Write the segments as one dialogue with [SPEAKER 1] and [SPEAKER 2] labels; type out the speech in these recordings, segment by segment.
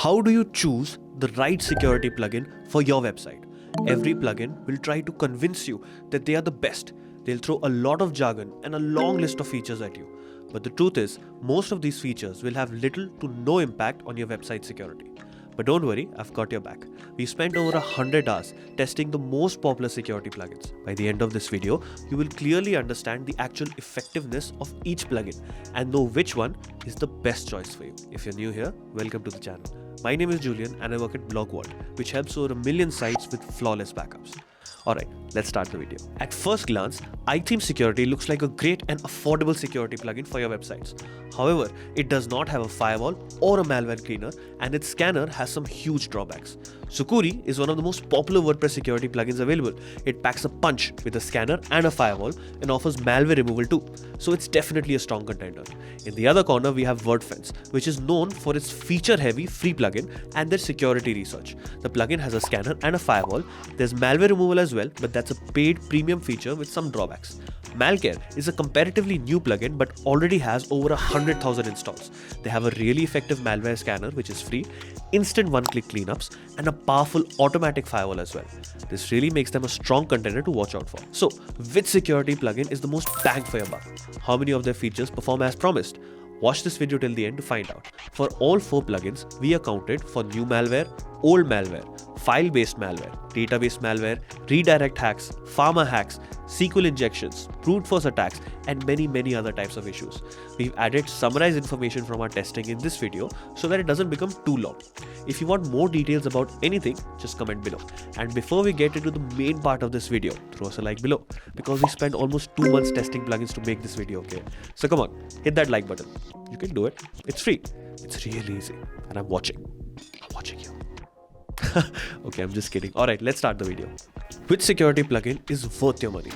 [SPEAKER 1] How do you choose the right security plugin for your website? Every plugin will try to convince you that they are the best. They'll throw a lot of jargon and a long list of features at you. But the truth is, most of these features will have little to no impact on your website security. But don't worry, I've got your back. We spent over 100 hours testing the most popular security plugins. By the end of this video, you will clearly understand the actual effectiveness of each plugin and know which one is the best choice for you. If you're new here, welcome to the channel. My name is Julian and I work at BlogVault, which helps over 1 million sites with flawless backups. Alright, let's start the video. At first glance, iThemes Security looks like a great and affordable security plugin for your websites. However, it does not have a firewall or a malware cleaner, and its scanner has some huge drawbacks. Sucuri is one of the most popular WordPress security plugins available. It packs a punch with a scanner and a firewall and offers malware removal too, so it's definitely a strong contender. In the other corner, we have WordFence, which is known for its feature-heavy free plugin and their security research. The plugin has a scanner and a firewall. There's malware removal as well, but that's a paid premium feature with some drawbacks. MalCare is a comparatively new plugin but already has over 100,000 installs. They have a really effective malware scanner which is free, instant one-click cleanups, and a powerful automatic firewall as well. This really makes them a strong contender to watch out for. So, which security plugin is the most bang for your buck? How many of their features perform as promised? Watch this video till the end to find out. For all 4 plugins, we accounted for new malware, old malware, file-based malware, database malware, redirect hacks, pharma hacks, SQL injections, brute force attacks, and many other types of issues. We've added summarized information from our testing in this video so that it doesn't become too long. If you want more details about anything, just comment below. And before we get into the main part of this video, throw us a like below, because we spent almost 2 months testing plugins to make this video, okay? So come on, hit that like button. You can do it. It's free. It's really easy. And I'm watching. I'm watching you. Okay, I'm just kidding. Alright, let's start the video. Which security plugin is worth your money?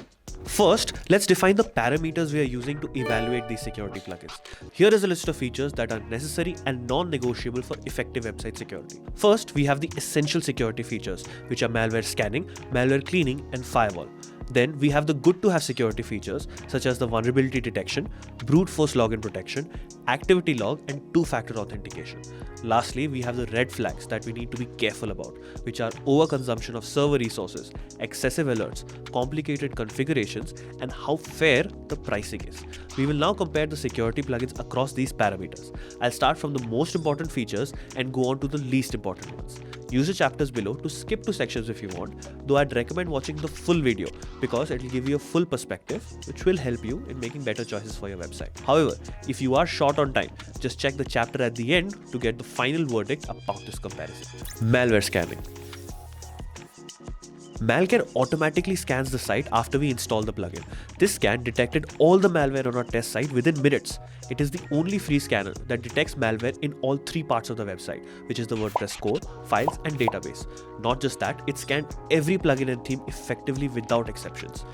[SPEAKER 1] First, let's define the parameters we are using to evaluate these security plugins. Here is a list of features that are necessary and non-negotiable for effective website security. First, we have the essential security features, which are malware scanning, malware cleaning, and firewall. Then we have the good to have security features such as the vulnerability detection, brute force login protection, activity log, and 2-factor authentication. Lastly, we have the red flags that we need to be careful about, which are overconsumption of server resources, excessive alerts, complicated configurations, and how fair the pricing is. We will now compare the security plugins across these parameters. I'll start from the most important features and go on to the least important ones. Use the chapters below to skip to sections if you want, though I'd recommend watching the full video because it will give you a full perspective, which will help you in making better choices for your website. However, if you are short on time, just check the chapter at the end to get the final verdict about this comparison. Malware scanning. MalCare automatically scans the site after we install the plugin. This scan detected all the malware on our test site within minutes. It is the only free scanner that detects malware in all 3 parts of the website, which is the WordPress core, files, and database. Not just that, it scanned every plugin and theme effectively without exceptions.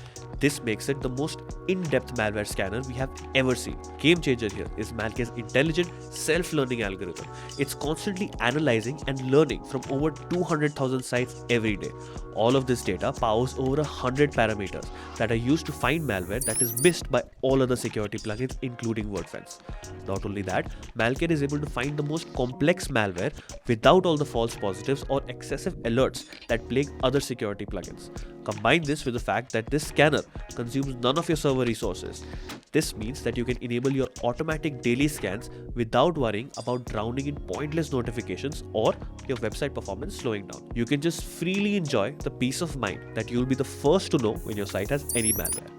[SPEAKER 1] This makes it the most in-depth malware scanner we have ever seen. Game changer here is MalCare's intelligent, self-learning algorithm. It's constantly analyzing and learning from over 200,000 sites every day. All of this data powers over 100 parameters that are used to find malware that is missed by all other security plugins, including WordFence. Not only that, MalCare is able to find the most complex malware without all the false positives or excessive alerts that plague other security plugins. Combine this with the fact that this scanner consumes none of your server resources. This means that you can enable your automatic daily scans without worrying about drowning in pointless notifications or your website performance slowing down. You can just freely enjoy the peace of mind that you'll be the first to know when your site has any malware.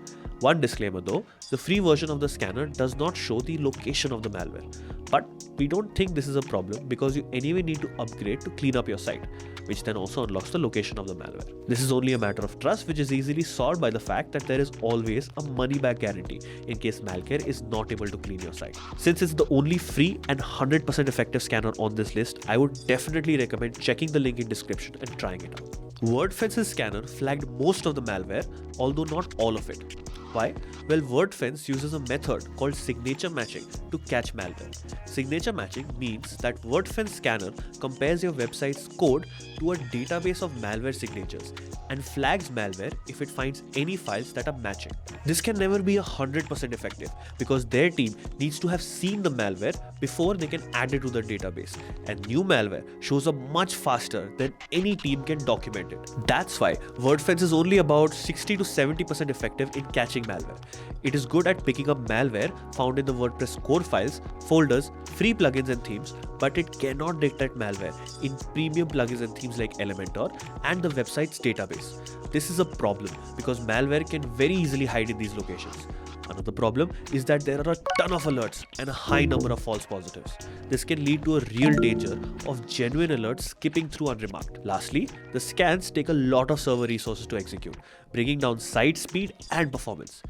[SPEAKER 1] One disclaimer though, the free version of the scanner does not show the location of the malware. But we don't think this is a problem because you anyway need to upgrade to clean up your site, which then also unlocks the location of the malware. This is only a matter of trust, which is easily solved by the fact that there is always a money-back guarantee in case MalCare is not able to clean your site. Since it's the only free and 100% effective scanner on this list, I would definitely recommend checking the link in description and trying it out. WordFence's scanner flagged most of the malware, although not all of it. Why? Well, WordFence uses a method called signature matching to catch malware. Signature matching means that WordFence scanner compares your website's code to a database of malware signatures and flags malware if it finds any files that are matching. This can never be 100% effective because their team needs to have seen the malware before they can add it to the database, and new malware shows up much faster than any team can document it. That's why WordFence is only about 60 to 70% effective in catching malware. It is good at picking up malware found in the WordPress core files, folders, free plugins and themes, but it cannot detect malware in premium plugins and themes like Elementor and the website's database. This is a problem because malware can very easily hide in these locations. Another problem is that there are a ton of alerts and a high number of false positives. This can lead to a real danger of genuine alerts skipping through unremarked. Lastly, the scans take a lot of server resources to execute, bringing down site speed and performance.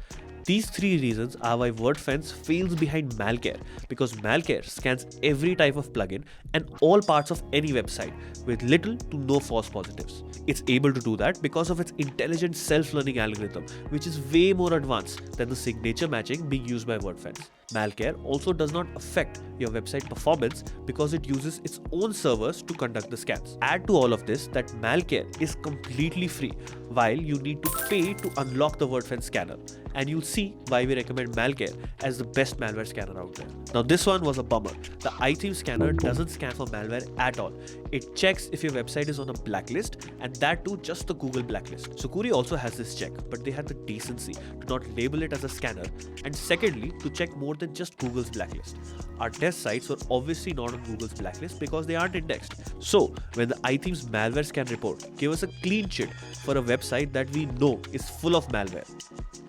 [SPEAKER 1] These three reasons are why WordFence fails behind MalCare, because MalCare scans every type of plugin and all parts of any website with little to no false positives. It's able to do that because of its intelligent self-learning algorithm, which is way more advanced than the signature matching being used by WordFence. MalCare also does not affect your website performance because it uses its own servers to conduct the scans. Add to all of this that MalCare is completely free, while you need to pay to unlock the WordFence scanner, and you'll see why we recommend MalCare as the best malware scanner out there. Now this one was a bummer. The iThemes scanner doesn't scan for malware at all. It checks if your website is on a blacklist, and that too just the Google blacklist. Sucuri also has this check, but they had the decency to not label it as a scanner, and secondly to check more than just Google's blacklist. Our test sites were obviously not on Google's blacklist because they aren't indexed. So when the iThemes malware scan report gave us a clean sheet for a website that we know is full of malware,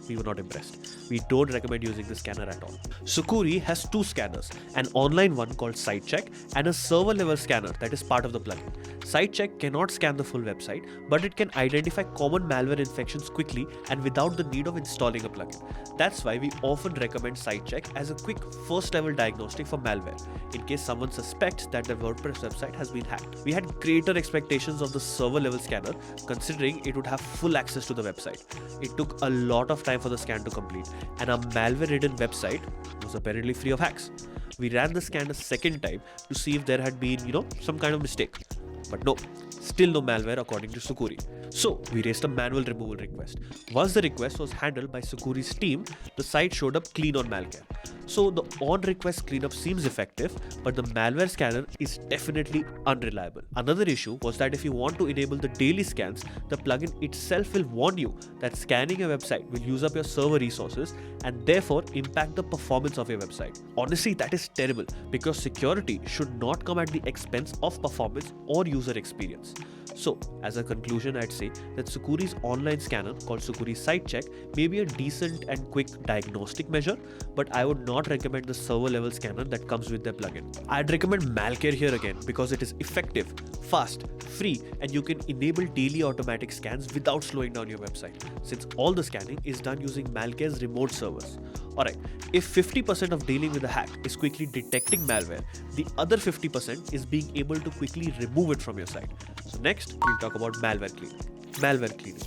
[SPEAKER 1] we were not impressed. We don't recommend using the scanner at all. Sucuri has two scanners, an online one called SiteCheck and a server level scanner that is part of the plugin. SiteCheck cannot scan the full website, but it can identify common malware infections quickly and without the need of installing a plugin. That's why we often recommend SiteCheck as a quick first level diagnostic for malware in case someone suspects that their WordPress website has been hacked. We had greater expectations of the server level scanner considering it would have full access to the website. It took a lot of time for the scan to complete, and our malware-ridden website was apparently free of hacks. We ran the scan a second time to see if there had been, some kind of mistake. But no, still no malware according to Sucuri. So we raised a manual removal request. Once the request was handled by Sucuri's team, the site showed up clean on MalCare. So the on-request cleanup seems effective, but the malware scanner is definitely unreliable. Another issue was that if you want to enable the daily scans, the plugin itself will warn you that scanning a website will use up your server resources and therefore impact the performance of your website. Honestly, that is terrible because security should not come at the expense of performance or user experience. So, as a conclusion, I'd say that Sucuri's online scanner called Sucuri SiteCheck may be a decent and quick diagnostic measure, but I would not recommend the server level scanner that comes with their plugin. I'd recommend MalCare here again because it is effective, fast, free, and you can enable daily automatic scans without slowing down your website, since all the scanning is done using MalCare's remote servers. Alright, if 50% of dealing with a hack is quickly detecting malware, the other 50% is being able to quickly remove it from your site. So next, we'll talk about malware cleaning. Malware cleaning.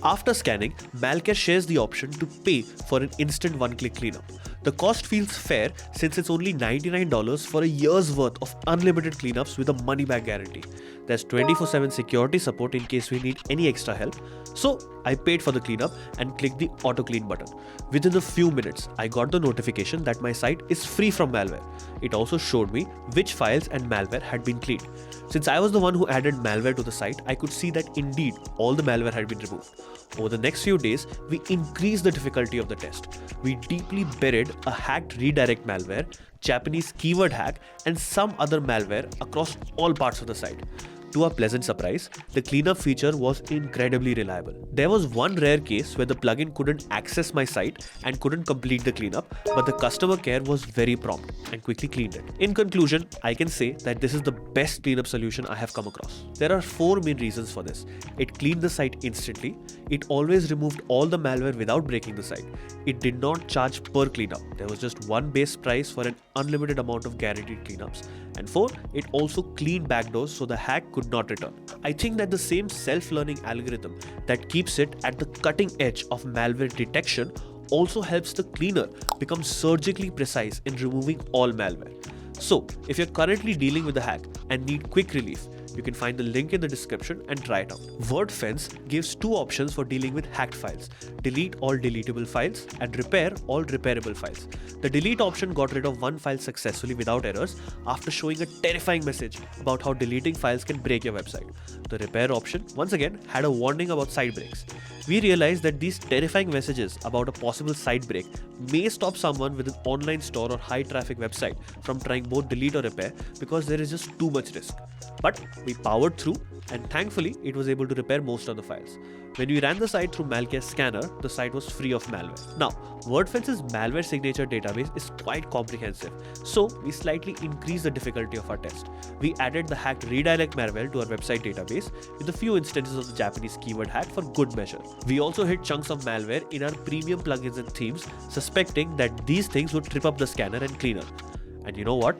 [SPEAKER 1] After scanning, MalCare shares the option to pay for an instant one-click cleanup. The cost feels fair since it's only $99 for a year's worth of unlimited cleanups with a money-back guarantee. There's 24/7 security support in case we need any extra help. So I paid for the cleanup and clicked the auto clean button. Within a few minutes, I got the notification that my site is free from malware. It also showed me which files and malware had been cleaned. Since I was the one who added malware to the site, I could see that indeed all the malware had been removed. Over the next few days, we increased the difficulty of the test. We deeply buried a hacked redirect malware, Japanese keyword hack, and some other malware across all parts of the site. To our pleasant surprise, the cleanup feature was incredibly reliable. There was one rare case where the plugin couldn't access my site and couldn't complete the cleanup, but the customer care was very prompt and quickly cleaned it. In conclusion, I can say that this is the best cleanup solution I have come across. There are 4 main reasons for this. It cleaned the site instantly, It always removed all the malware without breaking the site. It did not charge per cleanup. There was just one base price for an unlimited amount of guaranteed cleanups. And 4, it also cleaned backdoors so the hack could not return. I think that the same self-learning algorithm that keeps it at the cutting edge of malware detection also helps the cleaner become surgically precise in removing all malware. So, if you're currently dealing with a hack and need quick relief, you can find the link in the description and try it out. WordFence gives 2 options for dealing with hacked files: delete all deletable files and repair all repairable files. The delete option got rid of one file successfully without errors after showing a terrifying message about how deleting files can break your website. The repair option, once again, had a warning about site breaks. We realized that these terrifying messages about a possible site break may stop someone with an online store or high traffic website from trying both delete or repair because there is just too much risk. But we powered through, and thankfully it was able to repair most of the files. When we ran the site through MalCare scanner, the site was free of malware. Now, WordFence's malware signature database is quite comprehensive, so we slightly increased the difficulty of our test. We added the hacked redirect malware to our website database with a few instances of the Japanese keyword hack for good measure. We also hid chunks of malware in our premium plugins and themes, suspecting that these things would trip up the scanner and cleaner. And you know what?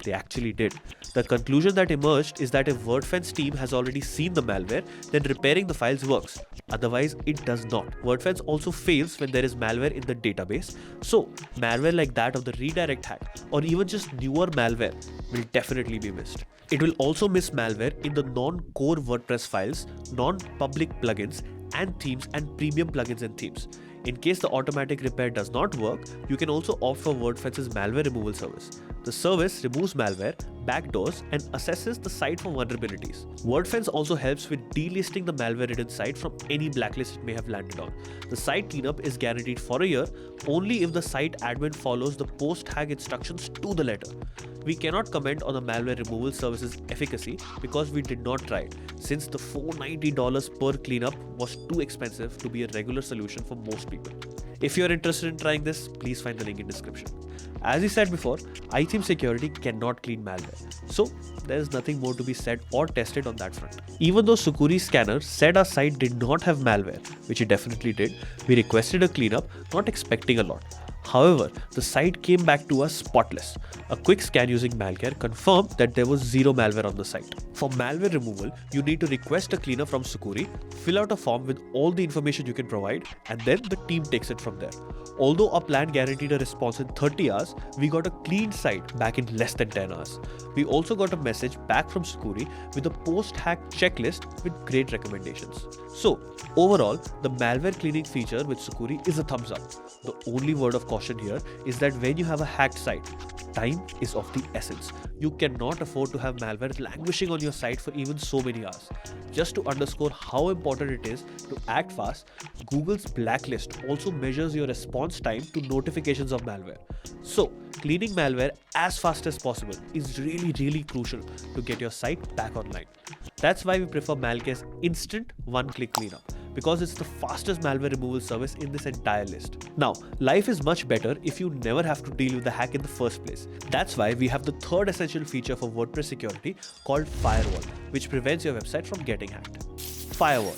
[SPEAKER 1] They actually did. The conclusion that emerged is that if WordFence team has already seen the malware, then repairing the files works. Otherwise, it does not. WordFence also fails when there is malware in the database. So, malware like that of the redirect hack or even just newer malware will definitely be missed. It will also miss malware in the non-core WordPress files, non-public plugins, and themes and premium plugins and themes. In case the automatic repair does not work, you can also opt for WordFence's malware removal service. The service removes malware, backdoors, and assesses the site for vulnerabilities. WordFence also helps with delisting the malware-ridden site from any blacklist it may have landed on. The site cleanup is guaranteed for a year only if the site admin follows the post-hack instructions to the letter. We cannot comment on the malware removal service's efficacy because we did not try it, since the $490 per cleanup was too expensive to be a regular solution for most people. If you are interested in trying this, please find the link in description. As we said before, iThemes security cannot clean malware, so there is nothing more to be said or tested on that front. Even though Sucuri scanner said our site did not have malware, which it definitely did, we requested a cleanup, not expecting a lot. However, the site came back to us spotless. A quick scan using MalCare confirmed that there was zero malware on the site. For malware removal, you need to request a cleaner from Sucuri, fill out a form with all the information you can provide, and then the team takes it from there. Although our plan guaranteed a response in 30 hours, we got a clean site back in less than 10 hours. We also got a message back from Sucuri with a post-hack checklist with great recommendations. So, overall, the malware cleaning feature with Sucuri is a thumbs up. The only word of caution here is that when you have a hacked site, time is of the essence. You cannot afford to have malware languishing on your site for even so many hours. Just to underscore how important it is to act fast, Google's blacklist also measures your response time to notifications of malware. So, cleaning malware as fast as possible is really crucial to get your site back online. That's why we prefer MalCare's instant one-click cleanup, because it's the fastest malware removal service in this entire list. Now, life is much better if you never have to deal with the hack in the first place. That's why we have the third essential feature for WordPress security called Firewall, which prevents your website from getting hacked. Firewall.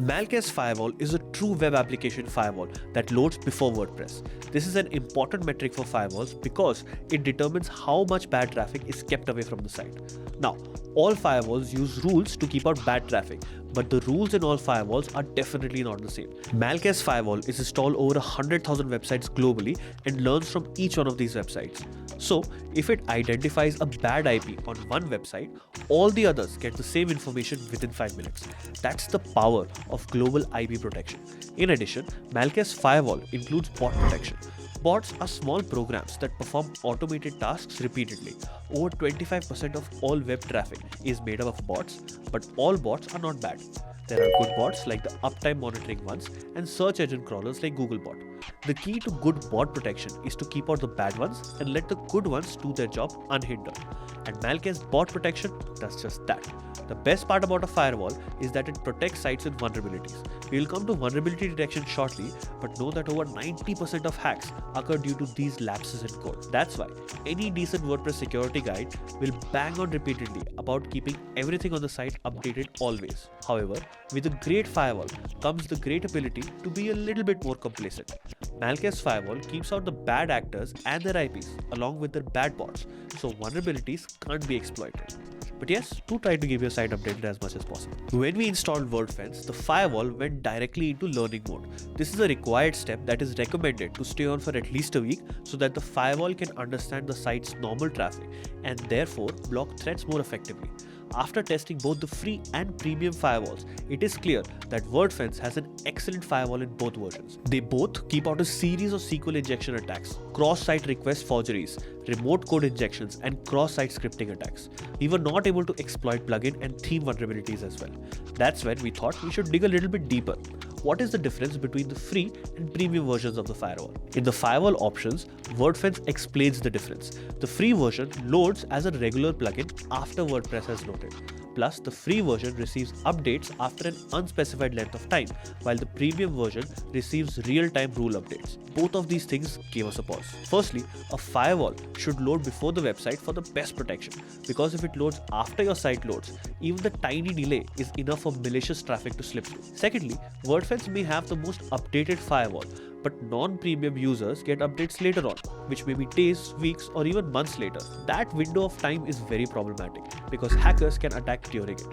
[SPEAKER 1] MalCare's Firewall is a true web application firewall that loads before WordPress. This is an important metric for firewalls because it determines how much bad traffic is kept away from the site. Now, all firewalls use rules to keep out bad traffic, but the rules in all firewalls are definitely not the same. MalCare's Firewall is installed over 100,000 websites globally and learns from each one of these websites. So, if it identifies a bad IP on one website, all the others get the same information within 5 minutes. That's the power of global IP protection. In addition, MalCare's Firewall includes bot protection. Bots are small programs that perform automated tasks repeatedly. Over 25% of all web traffic is made up of bots, but all bots are not bad. There are good bots like the uptime monitoring ones and search engine crawlers like Googlebot. The key to good bot protection is to keep out the bad ones and let the good ones do their job unhindered. And MalCare's bot protection does just that. The best part about a firewall is that it protects sites with vulnerabilities. We will come to vulnerability detection shortly, but know that over 90% of hacks occur due to these lapses in code. That's why any decent WordPress security guide will bang on repeatedly about keeping everything on the site updated always. However, with a great firewall comes the great ability to be a little bit more complacent. MalCare's firewall keeps out the bad actors and their IPs along with their bad bots, so vulnerabilities can't be exploited. But yes, do try to keep your site updated as much as possible. When we installed WordFence, the firewall went directly into learning mode. This is a required step that is recommended to stay on for at least a week so that the firewall can understand the site's normal traffic and therefore block threats more effectively. After testing both the free and premium firewalls, it is clear that WordFence has an excellent firewall in both versions. They both keep out a series of SQL injection attacks, cross-site request forgeries, remote code injections, and cross-site scripting attacks. We were not able to exploit plugin and theme vulnerabilities as well. That's when we thought we should dig a little bit deeper. What is the difference between the free and premium versions of the firewall? In the firewall options, WordFence explains the difference. The free version loads as a regular plugin after WordPress has loaded. Plus, the free version receives updates after an unspecified length of time, while the premium version receives real-time rule updates. Both of these things gave us a pause. Firstly, a firewall should load before the website for the best protection, because if it loads after your site loads, even the tiny delay is enough for malicious traffic to slip through. Secondly, WordFence may have the most updated firewall, but non-premium users get updates later on, which may be days, weeks, or even months later. That window of time is very problematic because hackers can attack during it.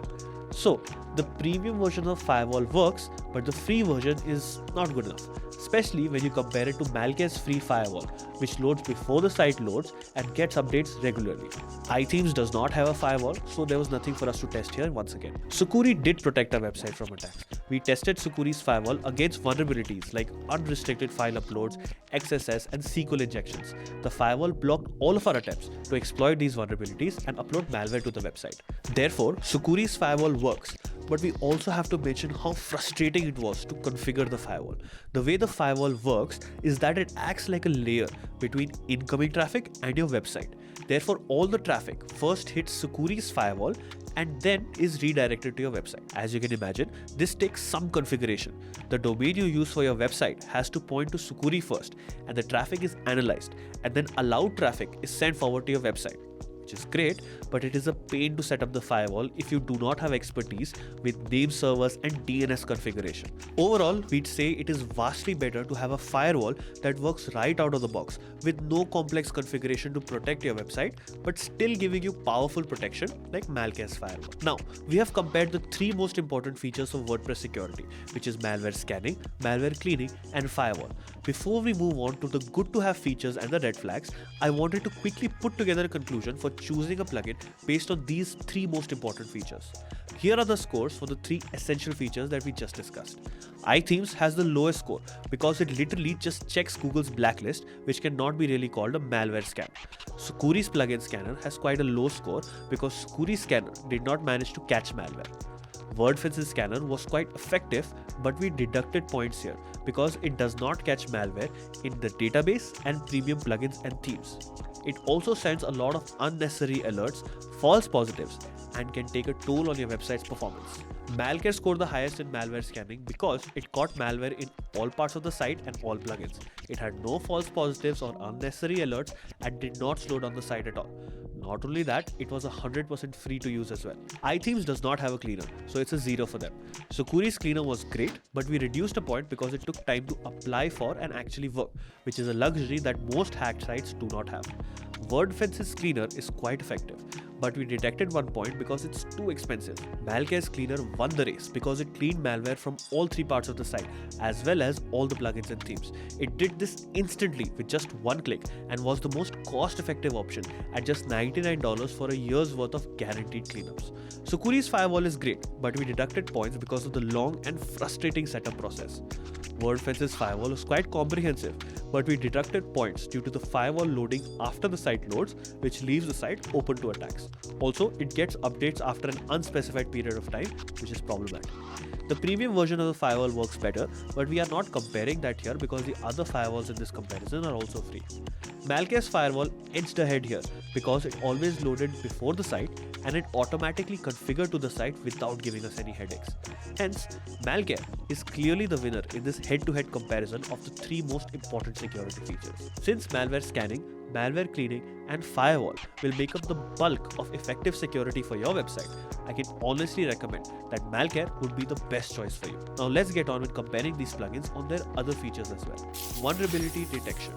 [SPEAKER 1] So, the premium version of firewall works, but the free version is not good enough, especially when you compare it to MalCare's free firewall, which loads before the site loads and gets updates regularly. iThemes does not have a firewall, so there was nothing for us to test here once again. Sucuri did protect our website from attacks. We tested Sucuri's firewall against vulnerabilities like unrestricted file uploads, XSS, and SQL injections. The firewall blocked all of our attempts to exploit these vulnerabilities and upload malware to the website. Therefore, Sucuri's firewall works, but we also have to mention how frustrating it was to configure the firewall. The way the firewall works is that it acts like a layer between incoming traffic and your website. Therefore, all the traffic first hits Sucuri's firewall and then is redirected to your website. As you can imagine, this takes some configuration. The domain you use for your website has to point to Sucuri first, and the traffic is analyzed, and then allowed traffic is sent forward to your website, which is great, but it is a pain to set up the firewall if you do not have expertise with name servers and DNS configuration. Overall, we'd say it is vastly better to have a firewall that works right out of the box with no complex configuration to protect your website, but still giving you powerful protection like MalCare's firewall. Now, we have compared the three most important features of WordPress security, which is malware scanning, malware cleaning, and firewall. Before we move on to the good to have features and the red flags, I wanted to quickly put together a conclusion for choosing a plugin based on these three most important features. Here are the scores for the three essential features that we just discussed. iThemes has the lowest score because it literally just checks Google's blacklist, which cannot be really called a malware scan. Sucuri's plugin scanner has quite a low score because Sucuri's scanner did not manage to catch malware. WordFence's scanner was quite effective, but we deducted points here because it does not catch malware in the database and premium plugins and themes. It also sends a lot of unnecessary alerts, false positives, and can take a toll on your website's performance. MalCare scored the highest in malware scanning because it caught malware in all parts of the site and all plugins. It had no false positives or unnecessary alerts and did not slow down the site at all. Not only that, it was 100% free to use as well. iThemes does not have a cleaner, so it's a 0 for them. Sucuri's cleaner was great, but we reduced a point because it took time to apply for and actually work, which is a luxury that most hacked sites do not have. WordFence's cleaner is quite effective, but we deducted 1 point because it's too expensive. MalCare's cleaner won the race because it cleaned malware from all three parts of the site, as well as all the plugins and themes. It did this instantly with just one click and was the most cost-effective option at just $99 for a year's worth of guaranteed cleanups. Sucuri's firewall is great, but we deducted points because of the long and frustrating setup process. WordFence's firewall was quite comprehensive, but we deducted points due to the firewall loading after the site loads, which leaves the site open to attacks. Also, it gets updates after an unspecified period of time, which is problematic. The premium version of the firewall works better, but we are not comparing that here because the other firewalls in this comparison are also free. MalCare's firewall edged ahead here because it always loaded before the site and it automatically configured to the site without giving us any headaches. Hence, MalCare is clearly the winner in this head-to-head comparison of the three most important security features. Since malware scanning malware cleaning, and Firewall will make up the bulk of effective security for your website, I can honestly recommend that MalCare would be the best choice for you. Now let's get on with comparing these plugins on their other features as well. Vulnerability detection.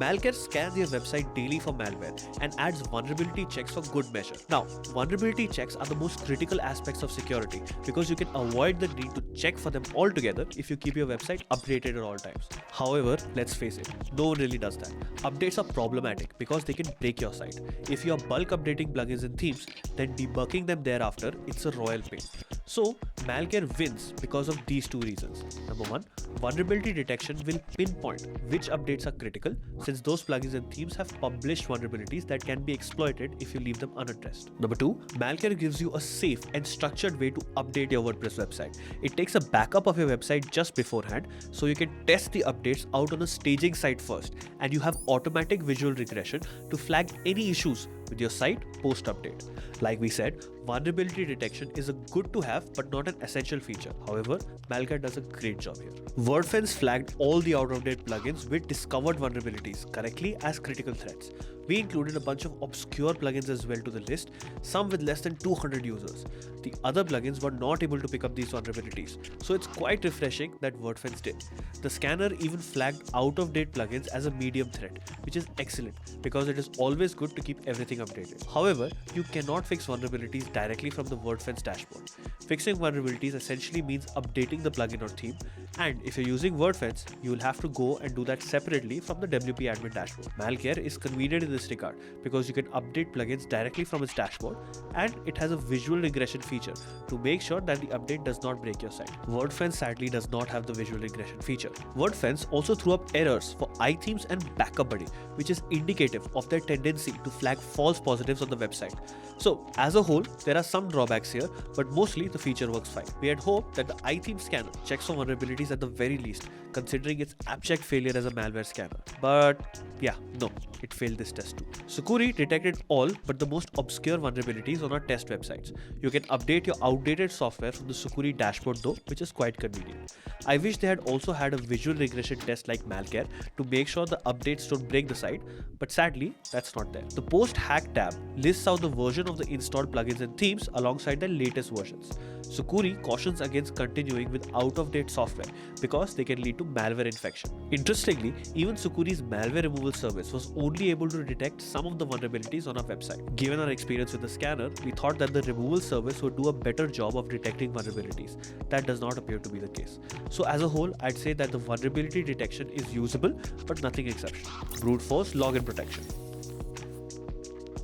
[SPEAKER 1] MalCare scans your website daily for malware and adds vulnerability checks for good measure. Now, vulnerability checks are the most critical aspects of security because you can avoid the need to check for them altogether if you keep your website updated at all times. However, let's face it, no one really does that. Updates are problematic because they can break your site. If you are bulk updating plugins and themes, then debugging them thereafter, it's a royal pain. So, MalCare wins because of these two reasons. Number one, vulnerability detection will pinpoint which updates are critical, since those plugins and themes have published vulnerabilities that can be exploited if you leave them unaddressed. Number two, MalCare gives you a safe and structured way to update your WordPress website. It takes a backup of your website just beforehand, so you can test the updates out on a staging site first, and you have automatic visual regression to flag any issues with your site post-update. Like we said, vulnerability detection is a good to have but not an essential feature. However, MalCare does a great job here. WordFence flagged all the out-of-date plugins with discovered vulnerabilities correctly as critical threats. We included a bunch of obscure plugins as well to the list, some with less than 200 users. The other plugins were not able to pick up these vulnerabilities, so it's quite refreshing that WordFence did. The scanner even flagged out-of-date plugins as a medium threat, which is excellent because it is always good to keep everything updated. However, you cannot fix vulnerabilities directly from the WordFence dashboard. Fixing vulnerabilities essentially means updating the plugin or theme, and if you're using WordFence, you will have to go and do that separately from the WP admin dashboard. MalCare is convenient in this regard because you can update plugins directly from its dashboard, and it has a visual regression feature to make sure that the update does not break your site. WordFence sadly does not have the visual regression feature. WordFence also threw up errors for iThemes and Backup Buddy, which is indicative of their tendency to flag false positives on the website. So as a whole, there are some drawbacks here, but mostly the feature works fine. We had hoped that the iThemes scanner checks for vulnerabilities at the very least, considering its abject failure as a malware scanner. But yeah, no, it failed this test too. Sucuri detected all but the most obscure vulnerabilities on our test websites. You can update your outdated software from the Sucuri dashboard though, which is quite convenient. I wish they had also had a visual regression test like MalCare to make sure the updates don't break the site, but sadly, that's not there. The post-hack tab lists out the version of the installed plugins and themes alongside their latest versions. Sucuri cautions against continuing with out-of-date software because they can lead to malware infection. Interestingly, even Sucuri's malware removal service was only able to detect some of the vulnerabilities on our website. Given our experience with the scanner, we thought that the removal service would do a better job of detecting vulnerabilities. That does not appear to be the case. So as a whole, I'd say that the vulnerability detection is usable, but nothing exceptional. Brute force login protection.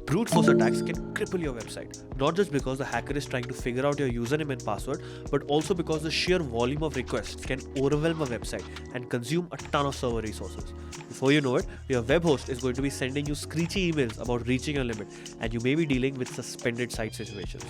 [SPEAKER 1] Brute force attacks can cripple your website, not just because the hacker is trying to figure out your username and password, but also because the sheer volume of requests can overwhelm a website and consume a ton of server resources. Before you know it, your web host is going to be sending you screechy emails about reaching your limit, and you may be dealing with suspended site situations.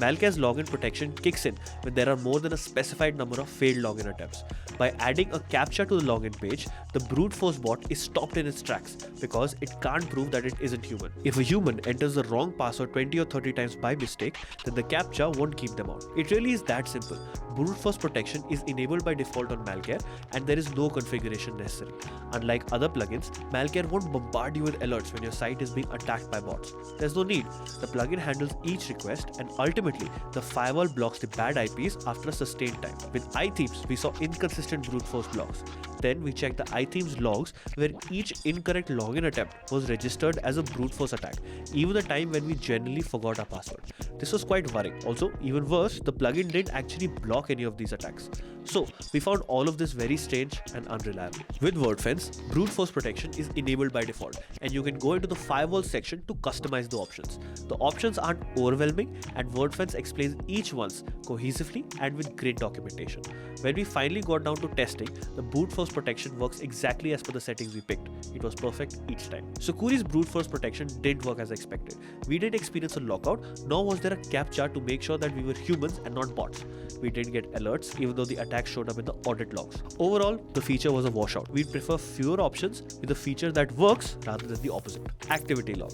[SPEAKER 1] MalCare's login protection kicks in when there are more than a specified number of failed login attempts. By adding a captcha to the login page, the brute force bot is stopped in its tracks because it can't prove that it isn't human. If a human enters the wrong password 20 or 30 times by mistake, then the captcha won't keep them out. It really is that simple. Brute force protection is enabled by default on MalCare, and there is no configuration necessary. Unlike other plugins, MalCare won't bombard you with alerts when your site is being attacked by bots. There's no need. The plugin handles each request, and ultimately, the firewall blocks the bad IPs after a sustained time. With iThemes, we saw inconsistent brute force blocks. Then we checked the iThemes logs where each incorrect login attempt was registered as a brute force attack, even the time when we genuinely forgot our password. This was quite worrying. Also, even worse, the plugin didn't actually block any of these attacks. So, we found all of this very strange and unreliable. With WordFence, brute force protection is enabled by default, and you can go into the firewall section to customize the options. The options aren't overwhelming, and WordFence explains each one cohesively and with great documentation. When we finally got down to testing, the brute force protection works exactly as per the settings we picked. It was perfect each time. Sucuri's brute force protection didn't work as expected. We didn't experience a lockout, nor was there a captcha to make sure that we were humans and not bots. We didn't get alerts even though the attack showed up in the audit logs. Overall, the feature was a washout. We'd prefer fewer options with a feature that works rather than the opposite. Activity log.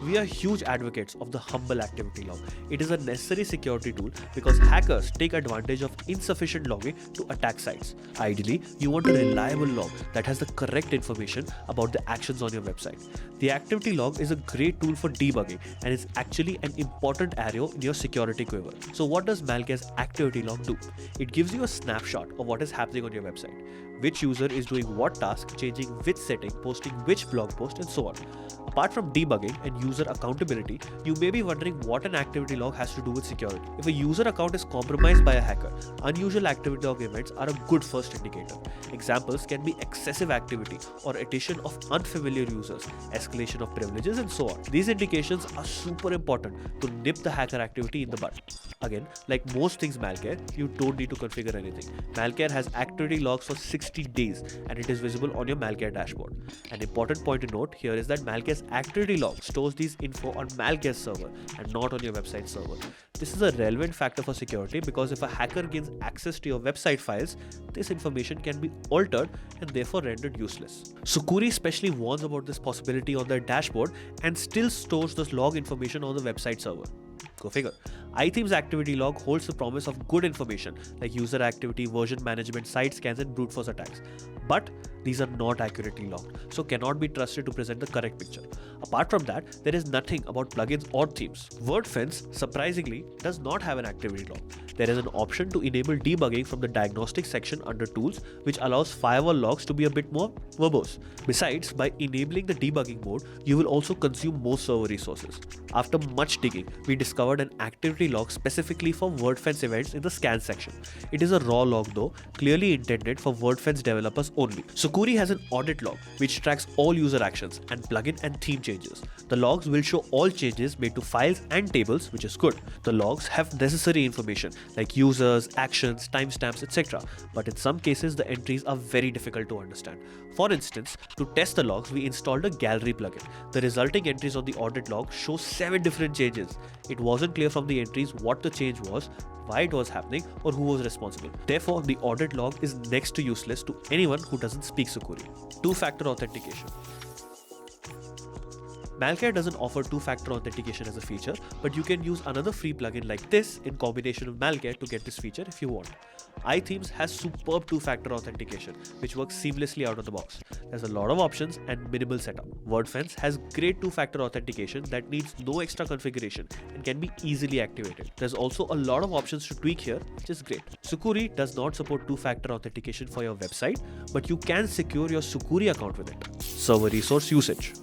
[SPEAKER 1] We are huge advocates of the humble activity log. It is a necessary security tool because hackers take advantage of insufficient logging to attack sites. Ideally, you want a reliable log that has the correct information about the actions on your website. The activity log is a great tool for debugging and is actually an important arrow in your security quiver. So what does MalCare's activity log do? It gives you a snapshot of what is happening on your website. Which user is doing what task, changing which setting, posting which blog post, and so on. Apart from debugging and user accountability, you may be wondering what an activity log has to do with security. If a user account is compromised by a hacker, unusual activity log events are a good first indicator. Examples can be excessive activity or addition of unfamiliar users, escalation of privileges, and so on. These indications are super important to nip the hacker activity in the bud. Again, like most things MalCare, you don't need to configure anything. MalCare has activity logs for 60 days and it is visible on your MalCare dashboard. An important point to note here is that MalCare's activity log stores these info on MalCare's server and not on your website server. This is a relevant factor for security because if a hacker gains access to your website files, this information can be altered and therefore rendered useless. Sucuri specially warns about this possibility on their dashboard and still stores this log information on the website server. Go figure. iThemes activity log holds the promise of good information like user activity, version management, site scans, and brute force attacks. But these are not accurately logged, so cannot be trusted to present the correct picture. Apart from that, there is nothing about plugins or themes. WordFence, surprisingly, does not have an activity log. There is an option to enable debugging from the diagnostics section under tools, which allows firewall logs to be a bit more verbose. Besides, by enabling the debugging mode, you will also consume more server resources. After much digging, we discovered an activity log specifically for WordFence events in the scan section. It is a raw log though, clearly intended for WordFence developers only. Sucuri has an audit log which tracks all user actions and plugin and theme changes. The logs will show all changes made to files and tables, which is good. The logs have necessary information like users, actions, timestamps, etc. But in some cases, the entries are very difficult to understand. For instance, to test the logs, we installed a gallery plugin. The resulting entries on the audit log show 7 different changes. It wasn't clear from the entries what the change was, why it was happening, or who was responsible. Therefore, the audit log is next to useless to anyone who doesn't speak Sucuri. Two-factor authentication. MalCare doesn't offer two-factor authentication as a feature, but you can use another free plugin like this in combination with MalCare to get this feature if you want. iThemes has superb two-factor authentication, which works seamlessly out of the box. There's a lot of options and minimal setup. WordFence has great two-factor authentication that needs no extra configuration and can be easily activated. There's also a lot of options to tweak here, which is great. Sucuri does not support two-factor authentication for your website, but you can secure your Sucuri account with it. Server resource usage.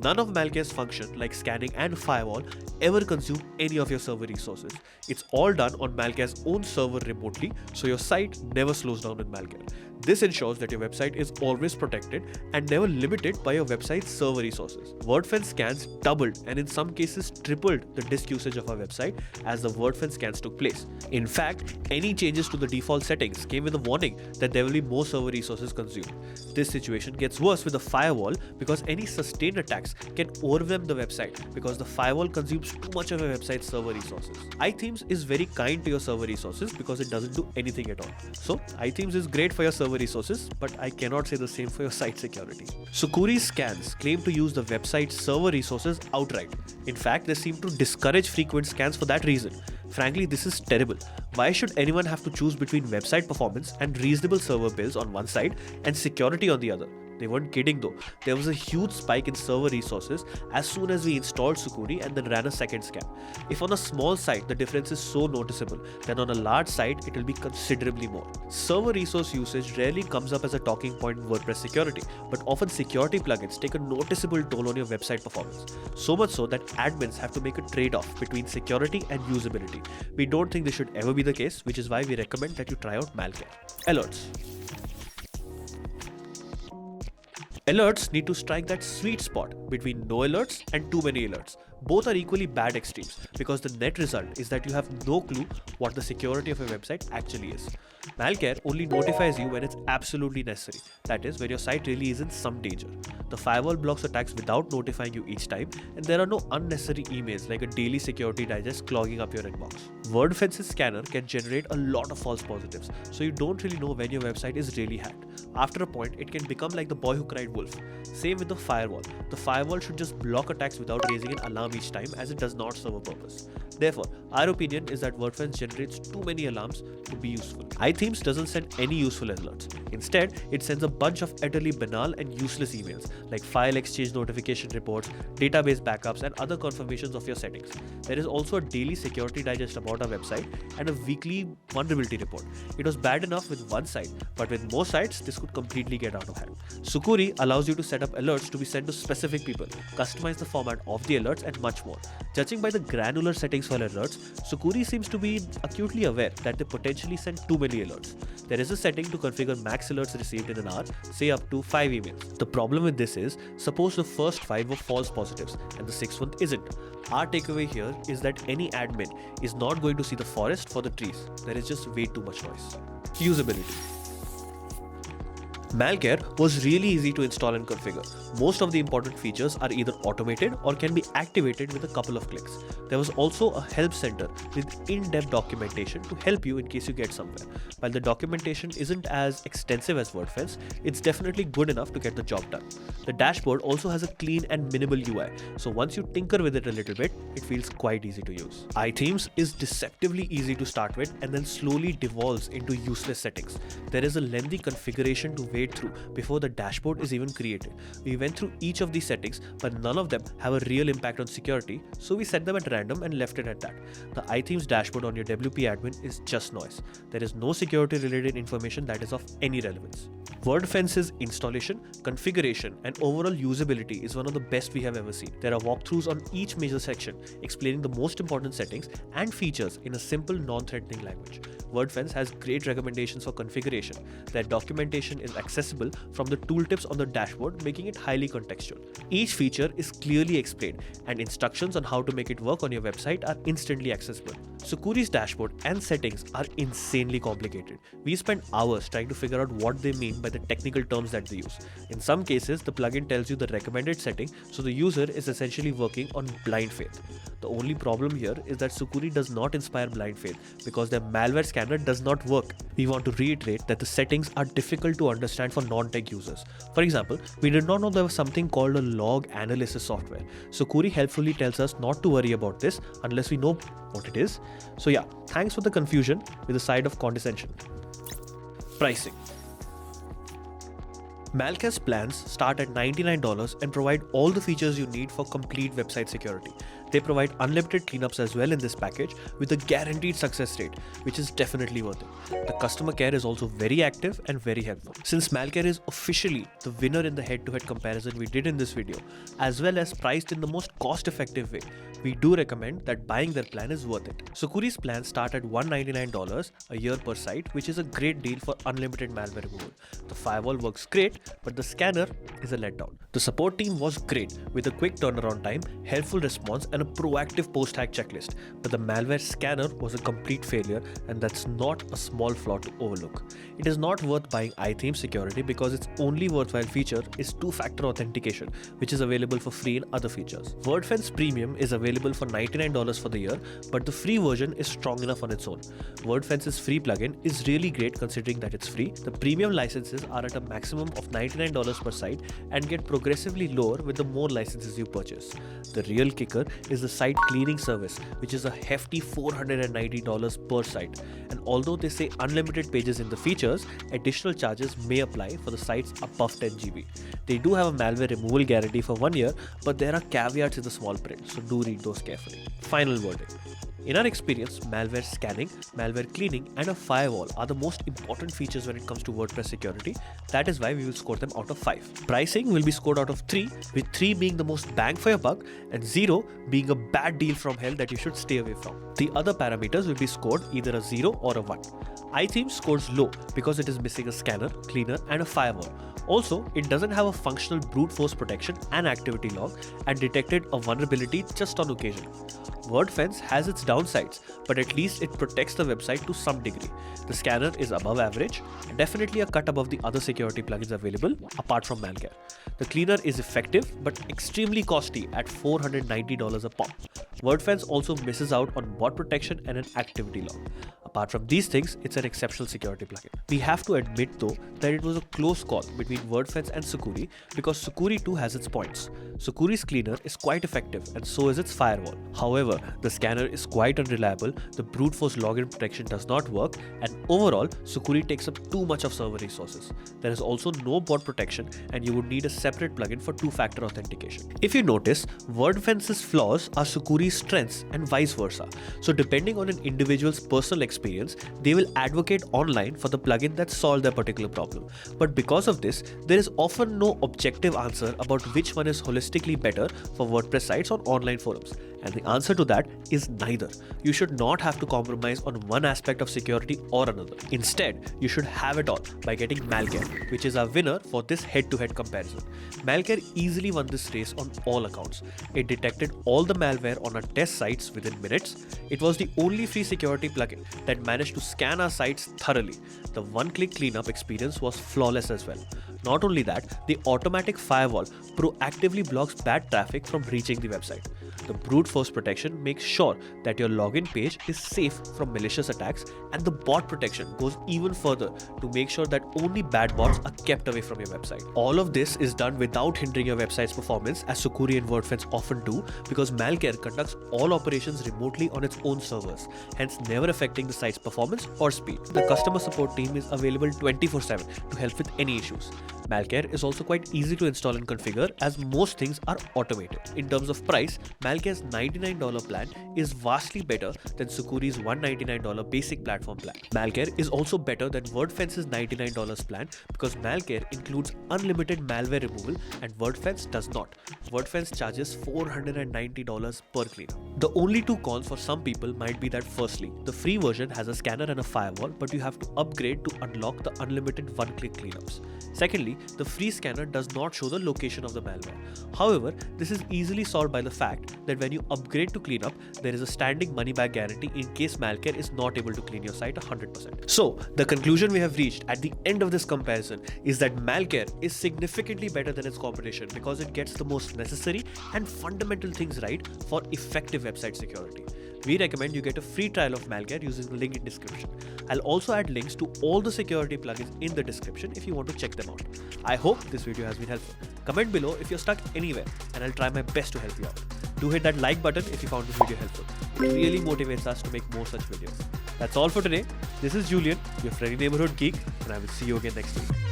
[SPEAKER 1] None of MalCare's function like scanning and firewall ever consume any of your server resources. It's all done on MalCare's own server remotely, so your site never slows down with MalCare. This ensures that your website is always protected and never limited by your website's server resources. WordFence scans doubled and in some cases tripled the disk usage of our website as the WordFence scans took place. In fact, any changes to the default settings came with a warning that there will be more server resources consumed. This situation gets worse with the firewall because any sustained attacks can overwhelm the website because the firewall consumes too much of your website's server resources. iThemes is very kind to your server resources because it doesn't do anything at all. So iThemes is great for your server resources, but I cannot say the same for your site security. Sucuri's scans claim to use the website's server resources outright. In fact, they seem to discourage frequent scans for that reason. Frankly, this is terrible. Why should anyone have to choose between website performance and reasonable server bills on one side and security on the other? They weren't kidding though. There was a huge spike in server resources as soon as we installed Sucuri and then ran a second scan. If on a small site the difference is so noticeable, then on a large site it will be considerably more. Server resource usage rarely comes up as a talking point in WordPress security, but often security plugins take a noticeable toll on your website performance. So much so that admins have to make a trade-off between security and usability. We don't think this should ever be the case, which is why we recommend that you try out MalCare. Alerts. Alerts need to strike that sweet spot between no alerts and too many alerts. Both are equally bad extremes because the net result is that you have no clue what the security of a website actually is. MalCare only notifies you when it's absolutely necessary, that is, when your site really is in some danger. The firewall blocks attacks without notifying you each time, and there are no unnecessary emails like a daily security digest clogging up your inbox. WordFence's scanner can generate a lot of false positives, so you don't really know when your website is really hacked. After a point, it can become like the boy who cried wolf. Same with the firewall. The firewall should just block attacks without raising an alarm each time, as it does not serve a purpose. Therefore, our opinion is that WordFence generates too many alarms to be useful. iThemes doesn't send any useful alerts. Instead, it sends a bunch of utterly banal and useless emails like file exchange notification reports, database backups, and other confirmations of your settings. There is also a daily security digest about our website and a weekly vulnerability report. It was bad enough with one site, but with more sites, this could completely get out of hand. Sucuri allows you to set up alerts to be sent to specific people, customize the format of the alerts, and much more. Judging by the granular settings for alerts, Sucuri seems to be acutely aware that they potentially send too many alerts. There is a setting to configure max alerts received in an hour, say up to 5 emails. The problem with this is, suppose the first 5 were false positives and the 6th one isn't. Our takeaway here is that any admin is not going to see the forest for the trees. There is just way too much noise. Usability. MalCare was really easy to install and configure. Most of the important features are either automated or can be activated with a couple of clicks. There was also a help center with in-depth documentation to help you in case you get somewhere. While the documentation isn't as extensive as WordFence, it's definitely good enough to get the job done. The dashboard also has a clean and minimal UI, so once you tinker with it a little bit, it feels quite easy to use. iThemes is deceptively easy to start with and then slowly devolves into useless settings. There is a lengthy configuration to wade through before the dashboard is even created. We went through each of these settings, but none of them have a real impact on security, so we set them at random and left it at that. The iThemes dashboard on your WP admin is just noise. There is no security related information that is of any relevance. WordFence's installation, configuration, and overall usability is one of the best we have ever seen. There are walkthroughs on each major section explaining the most important settings and features in a simple, non-threatening language. WordFence has great recommendations for configuration. Their documentation is accessible from the tooltips on the dashboard, making it highly contextual. Each feature is clearly explained, and instructions on how to make it work on your website are instantly accessible. Sucuri's dashboard and settings are insanely complicated. We spent hours trying to figure out what they mean by the technical terms that they use. In some cases, the plugin tells you the recommended setting, so the user is essentially working on blind faith. The only problem here is that Sucuri does not inspire blind faith because their malware scanner does not work. We want to reiterate that the settings are difficult to understand for non-tech users. For example, we did not know there was something called a log analysis software. Sucuri helpfully tells us not to worry about this unless we know what it is. So yeah, thanks for the confusion with a side of condescension. Pricing. MalCare's plans start at $99 and provide all the features you need for complete website security. They provide unlimited cleanups as well in this package with a guaranteed success rate, which is definitely worth it. The customer care is also very active and very helpful. Since MalCare is officially the winner in the head-to-head comparison we did in this video, as well as priced in the most cost-effective way, we do recommend that buying their plan is worth it. Sucuri's plans start at $199 a year per site, which is a great deal for unlimited malware removal. The firewall works great, but the scanner is a letdown. The support team was great with a quick turnaround time, helpful response, and a proactive post-hack checklist. But the malware scanner was a complete failure, and that's not a small flaw to overlook. It is not worth buying iThemes security because its only worthwhile feature is two-factor authentication, which is available for free in other features. WordFence Premium is available for $99 for the year, but the free version is strong enough on its own. WordFence's free plugin is really great considering that it's free. The premium licenses are at a maximum of $99 per site and get progressively lower with the more licenses you purchase. The real kicker is the site cleaning service, which is a hefty $490 per site. And although they say unlimited pages in the features, additional charges may apply for the sites above 10 GB. They do have a malware removal guarantee for 1 year, but there are caveats in the small print, so do read those carefully. Final verdict. In our experience, malware scanning, malware cleaning, and a firewall are the most important features when it comes to WordPress security. That is why we will score them out of 5. Pricing will be scored out of 3, with 3 being the most bang for your buck and 0 being a bad deal from hell that you should stay away from. The other parameters will be scored either a 0 or a 1. iThemes scores low because it is missing a scanner, cleaner, and a firewall. Also, it doesn't have a functional brute force protection and activity log and detected a vulnerability just on occasion. WordFence has its downsides, but at least it protects the website to some degree. The scanner is above average, definitely a cut above the other security plugins available apart from MalCare. The cleaner is effective but extremely costly at $490 a pop. WordFence also misses out on bot protection and an activity log. Apart from these things, it's an exceptional security plugin. We have to admit though that it was a close call between WordFence and Sucuri because Sucuri too has its points. Sucuri's cleaner is quite effective and so is its firewall. However, the scanner is quite unreliable, the brute force login protection does not work, and overall, Sucuri takes up too much of server resources. There is also no bot protection and you would need a separate plugin for two-factor authentication. If you notice, WordFence's flaws are Sucuri's strengths and vice versa. So depending on an individual's personal experience, they will advocate online for the plugin that solves their particular problem. But because of this, there is often no objective answer about which one is holistically better for WordPress sites on online forums. And the answer to that is neither. You should not have to compromise on one aspect of security or another. Instead, you should have it all by getting MalCare, which is our winner for this head-to-head comparison. MalCare easily won this race on all accounts. It detected all the malware on our test sites within minutes. It was the only free security plugin that managed to scan our sites thoroughly. The one-click cleanup experience was flawless as well. Not only that, the automatic firewall proactively blocks bad traffic from reaching the website. The brute force protection makes sure that your login page is safe from malicious attacks, and the bot protection goes even further to make sure that only bad bots are kept away from your website. All of this is done without hindering your website's performance, as Sucuri and WordFence often do, because MalCare conducts all operations remotely on its own servers, hence never affecting the site's performance or speed. The customer support team is available 24/7 to help with any issues. MalCare is also quite easy to install and configure, as most things are automated. In terms of price, MalCare's $99 plan is vastly better than Sucuri's $199 basic platform plan. MalCare is also better than WordFence's $99 plan because MalCare includes unlimited malware removal and WordFence does not. WordFence charges $490 per cleaner. The only two cons for some people might be that firstly, the free version has a scanner and a firewall, but you have to upgrade to unlock the unlimited one-click cleanups. Secondly, the free scanner does not show the location of the malware. However, this is easily solved by the fact that when you upgrade to cleanup, there is a standing money-back guarantee in case MalCare is not able to clean your site 100%. So, the conclusion we have reached at the end of this comparison is that MalCare is significantly better than its competition because it gets the most necessary and fundamental things right for effective website security. We recommend you get a free trial of MalCare using the link in description. I'll also add links to all the security plugins in the description if you want to check them out. I hope this video has been helpful. Comment below if you're stuck anywhere and I'll try my best to help you out. Do hit that like button if you found this video helpful. It really motivates us to make more such videos. That's all for today. This is Julian, your friendly neighborhood geek, and I will see you again next week.